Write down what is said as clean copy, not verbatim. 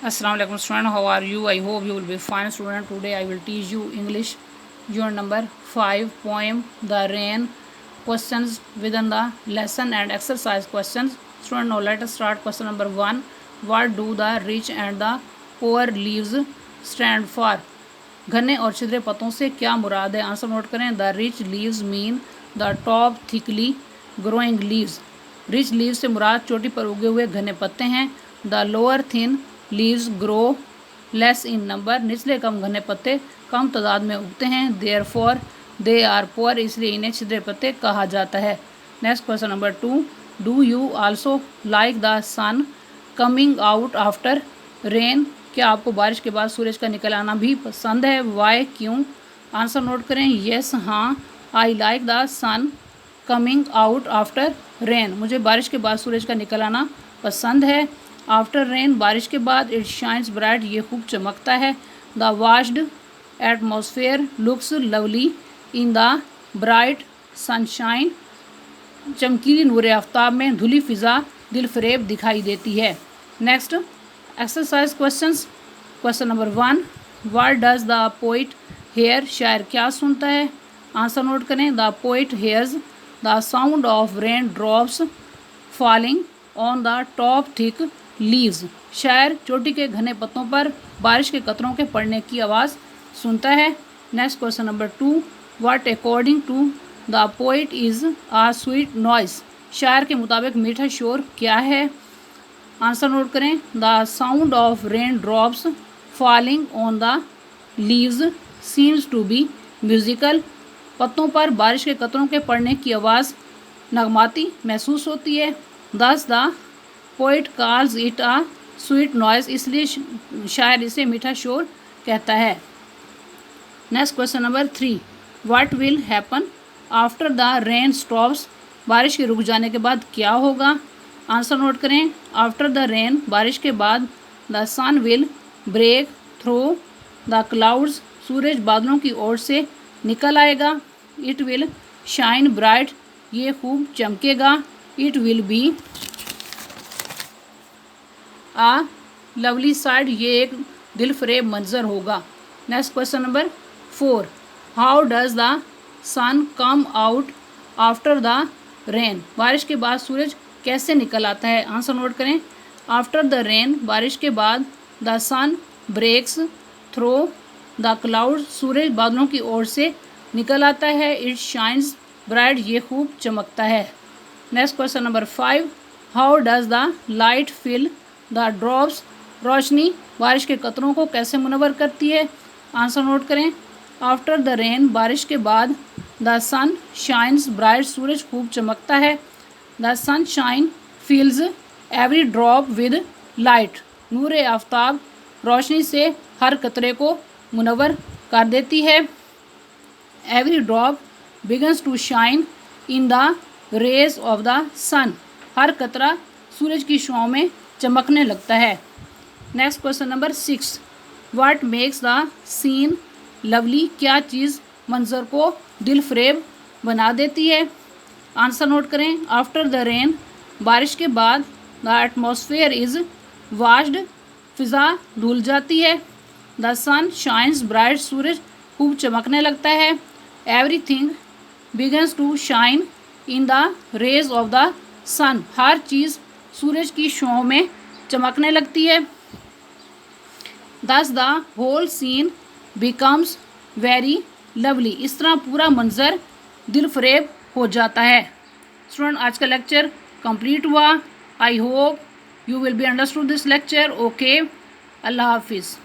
Assalamu alaikum student, how are you? I hope you will be fine student. Today I will teach you English unit number 5 poem The Rain, questions within the lesson and exercise questions. Student, now let us start question number 1. What do the rich and the poor leaves stand for? घने और छिद्रे पत्तों से क्या मुराद है? Answer note करें. The rich leaves mean the top thickly growing leaves. Rich leaves से मुराद चोटी पर उगे हुए घने पत्ते हैं. The lower thin leaves grow less in number. निचले कम घने पत्ते कम तादाद में उगते हैं. देयरफॉर दे आर पुअर, इसलिए इन्हें छिद्रे पत्ते कहा जाता है. Next question number 2. Do you also like the sun coming out after rain? क्या आपको बारिश के बाद सूरज का निकल आना भी पसंद है? वाई, क्यों? आंसर नोट करें. येस, हाँ. I like the sun coming out after rain. मुझे बारिश के बाद सूरज का निकल आना पसंद है. आफ्टर रेन, बारिश के बाद. इट शाइन्स ब्राइट, ये खूब चमकता है. The washed atmosphere looks lovely in the bright sunshine. चमकीली नूर आफ्ताब में धुली फिज़ा दिलफरेब दिखाई देती है. Next exercise questions. Question number 1. What does the poet hear? शायर क्या सुनता है? आंसर नोट करें. The poet hears the sound of rain drops falling on the top thick leaves. शायर चोटी के घने पत्तों पर बारिश के कतरों के पड़ने की आवाज़ सुनता है. Next question number 2. What according to the poet is a sweet noise? शायर के मुताबिक मीठा शोर क्या है? आंसर नोट करें. The sound of rain drops falling on the leaves seems to be musical. पत्तों पर बारिश के कतरों के पड़ने की आवाज़ नगमाती महसूस होती है. Thus the poet calls it a sweet noise, इसलिए शायर इसे मीठा शोर कहता है. Next question number 3. What will happen after the rain stops? बारिश के रुक जाने के बाद क्या होगा? आंसर नोट करें. आफ्टर द रेन, बारिश के बाद. The sun will break through the clouds, सूरज बादलों की ओर से निकल आएगा. इट विल शाइन ब्राइट, ये खूब चमकेगा. It will be a lovely sight, ये एक दिलफरेब मंजर होगा. Next question number 4. How does the sun come out after the rain? बारिश के बाद सूरज कैसे निकल आता है? आंसर नोट करें. आफ्टर द रेन, बारिश के बाद. The sun breaks through the cloud, सूरज बादलों की ओर से निकल आता है. इट शाइन्स ब्राइट, ये खूब चमकता है. Next question number 5. How does the light fill the drops? रोशनी बारिश के कतरों को कैसे मुनव्वर करती है? आंसर नोट करें. आफ्टर द रेन, बारिश के बाद. द सन शाइन्स ब्राइट, सूरज खूब चमकता है. The sunshine fills every drop with light, नूर आफ्ताब रोशनी से हर कतरे को मुनव्वर कर देती है. Every drop begins to shine in the rays of the sun, हर कतरा सूरज की छाँव में चमकने लगता है. Next question number 6. What makes the scene lovely? क्या चीज़ मंजर को दिलफरेब बना देती है? आंसर नोट करें. आफ्टर द रेन, बारिश के बाद. द एटमॉस्फेयर इज़ वाश्ड, फिज़ा धुल जाती है. द सन शाइन्स ब्राइट, सूरज खूब चमकने लगता है. Everything begins to shine in the rays of the sun, हर चीज़ सूरज की छाँव में चमकने लगती है. Thus the whole scene becomes very lovely, इस तरह पूरा मंजर दिलफरेब हो जाता है. स्टूडेंट, आज का लेक्चर कंप्लीट हुआ. I hope you will be understood this lecture. Okay, Allah हाफिज़.